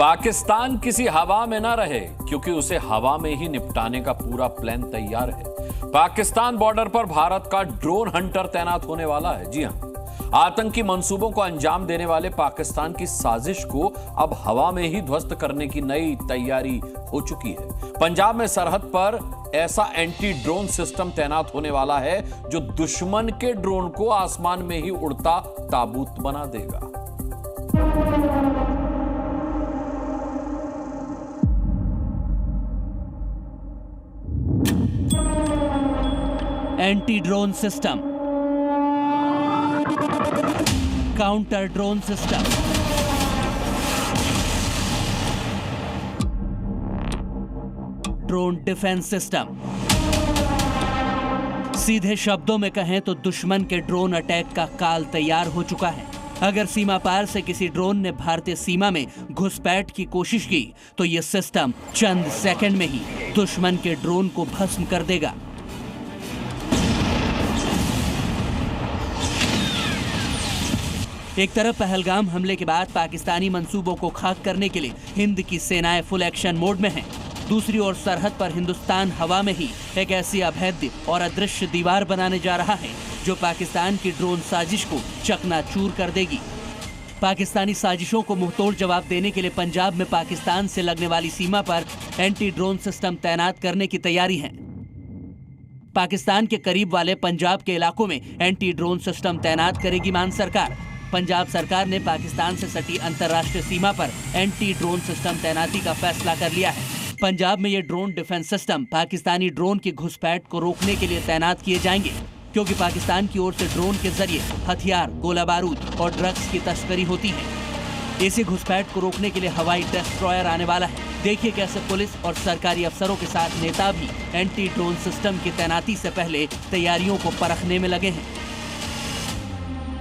पाकिस्तान किसी हवा में ना रहे, क्योंकि उसे हवा में ही निपटाने का पूरा प्लान तैयार है। पाकिस्तान बॉर्डर पर भारत का ड्रोन हंटर तैनात होने वाला है। जी हां, आतंकी मंसूबों को अंजाम देने वाले पाकिस्तान की साजिश को अब हवा में ही ध्वस्त करने की नई तैयारी हो चुकी है। पंजाब में सरहद पर ऐसा एंटी ड्रोन सिस्टम तैनात होने वाला है जो दुश्मन के ड्रोन को आसमान में ही उड़ता ताबूत बना देगा। Anti drone system, counter drone system, drone defence system. सीधे शब्दों में कहें तो दुश्मन के ड्रोन अटैक का काल तैयार हो चुका है। अगर सीमा पार से किसी ड्रोन ने भारतीय सीमा में घुसपैठ की कोशिश की तो यह सिस्टम चंद सेकंड में ही दुश्मन के ड्रोन को भस्म कर देगा। एक तरफ पहलगाम हमले के बाद पाकिस्तानी मंसूबों को खाक करने के लिए हिंद की सेनाएं फुल एक्शन मोड में हैं। दूसरी ओर सरहद पर हिंदुस्तान हवा में ही एक ऐसी अभेद्य और अदृश्य दीवार बनाने जा रहा है जो पाकिस्तान की ड्रोन साजिश को चकनाचूर कर देगी। पाकिस्तानी साजिशों को मुंहतोड़ जवाब देने के लिए पंजाब में पाकिस्तान से लगने वाली सीमा पर एंटी ड्रोन सिस्टम तैनात करने की तैयारी है। पाकिस्तान के करीब वाले पंजाब के इलाकों में एंटी ड्रोन सिस्टम तैनात करेगी मान सरकार। पंजाब सरकार ने पाकिस्तान से सटी अंतर्राष्ट्रीय सीमा पर एंटी ड्रोन सिस्टम तैनाती का फैसला कर लिया है। पंजाब में ये drone defence system Pakistani drone की घुसपैठ को रोकने के लिए तैनात किए जाएंगे, क्योंकि पाकिस्तान की ओर से ड्रोन के जरिए हथियार, गोला बारूद और ड्रग्स की तस्करी होती है। इसी घुसपैठ को रोकने के लिए हवाई डिस्ट्रॉयर आने वाला है। देखिए कैसे पुलिस और सरकारी अफसरों के साथ नेता भी एंटी ड्रोन सिस्टम की तैनाती से पहले तैयारियों को परखने में लगे हैं।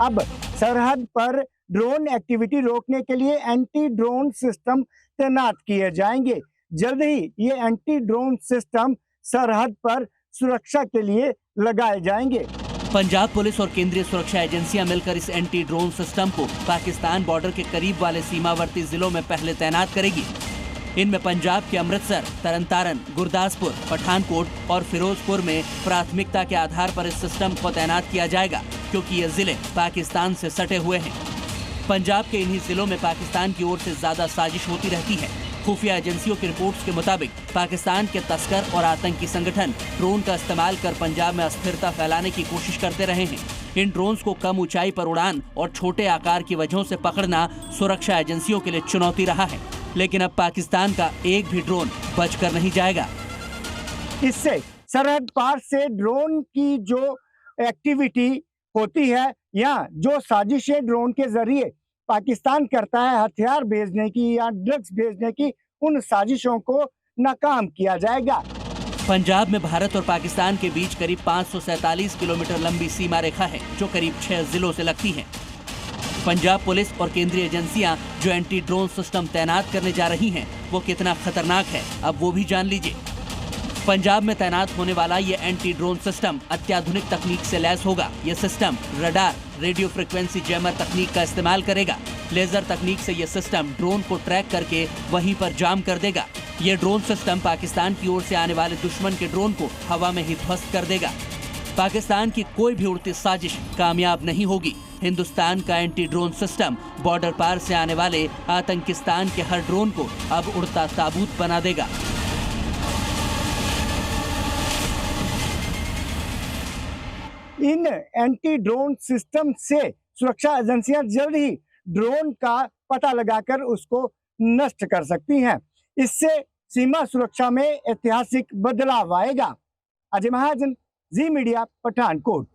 अब सरहद पर ड्रोन एक्टिविटी रोकने के लिए एंटी ड्रोन सिस्टम तैनात किए जाएंगे। जल्द ही ये एंटी ड्रोन सिस्टम सरहद पर सुरक्षा के लिए लगाए जाएंगे। पंजाब पुलिस और केंद्रीय सुरक्षा एजेंसियां मिलकर इस एंटी ड्रोन सिस्टम को पाकिस्तान बॉर्डर के करीब वाले सीमावर्ती जिलों में पहले तैनात करेगी। इनमें पंजाब के अमृतसर, तरनतारन, गुरदासपुर, पठानकोट और फिरोजपुर में प्राथमिकता के आधार पर इस सिस्टम को तैनात किया जाएगा, क्योंकि ये जिले पाकिस्तान से सटे हुए हैं। पंजाब के इन्हीं जिलों में पाकिस्तान की ओर से ज्यादा साजिश होती रहती है। खुफिया एजेंसियों की रिपोर्ट्स के मुताबिक पाकिस्तान के तस्कर और आतंकी संगठन ड्रोन का इस्तेमाल कर पंजाब में अस्थिरता फैलाने की कोशिश करते रहे हैं। इन ड्रोन्स को कम ऊंचाई पर उड़ान और छोटे आकार की वजहों से पकड़ना सुरक्षा एजेंसियों के लिए चुनौती रहा है, लेकिन अब पाकिस्तान का एक भी ड्रोन बचकर नहीं जाएगा। इससे सरहद पार से ड्रोन की जो एक्टिविटी होती है या जो साजिशें ड्रोन के जरिए पाकिस्तान करता है हथियार भेजने की या ड्रग्स भेजने की, उन साजिशों को नाकाम किया जाएगा। पंजाब में भारत और पाकिस्तान के बीच करीब 547 किलोमीटर लंबी सीमा रेखा है, जो करीब 6 जिलों से लगती है। पंजाब पुलिस और केंद्रीय एजेंसियां जो एंटी ड्रोन सिस्टम तैनात करने जा रही हैं, वो कितना खतरनाक है अब वो भी जान लीजिए। पंजाब में तैनात होने वाला ये एंटी ड्रोन सिस्टम अत्याधुनिक तकनीक से लैस होगा। ये system radar, radio frequency jammer तकनीक का इस्तेमाल करेगा। लेजर तकनीक से ये सिस्टम ड्रोन को ट्रैक करके वहीं पर जाम कर देगा। ये ड्रोन सिस्टम पाकिस्तान की ओर से आने वाले दुश्मन के ड्रोन को हवा में ही ध्वस्त कर देगा। पाकिस्तान की कोई भी उड़ती साजिश कामयाब नहीं होगी। हिंदुस्तान का एंटी ड्रोन सिस्टम बॉर्डर पार से आने वाले आतंकिस्तान के हर ड्रोन को अब उड़ता ताबूत बना देगा। इन एंटी ड्रोन सिस्टम से सुरक्षा एजेंसियां जल्द ही ड्रोन का पता लगाकर उसको नष्ट कर सकती हैं। इससे सीमा सुरक्षा में ऐतिहासिक बदलाव आएगा। अजय महाजन, जी मीडिया, पठानकोट।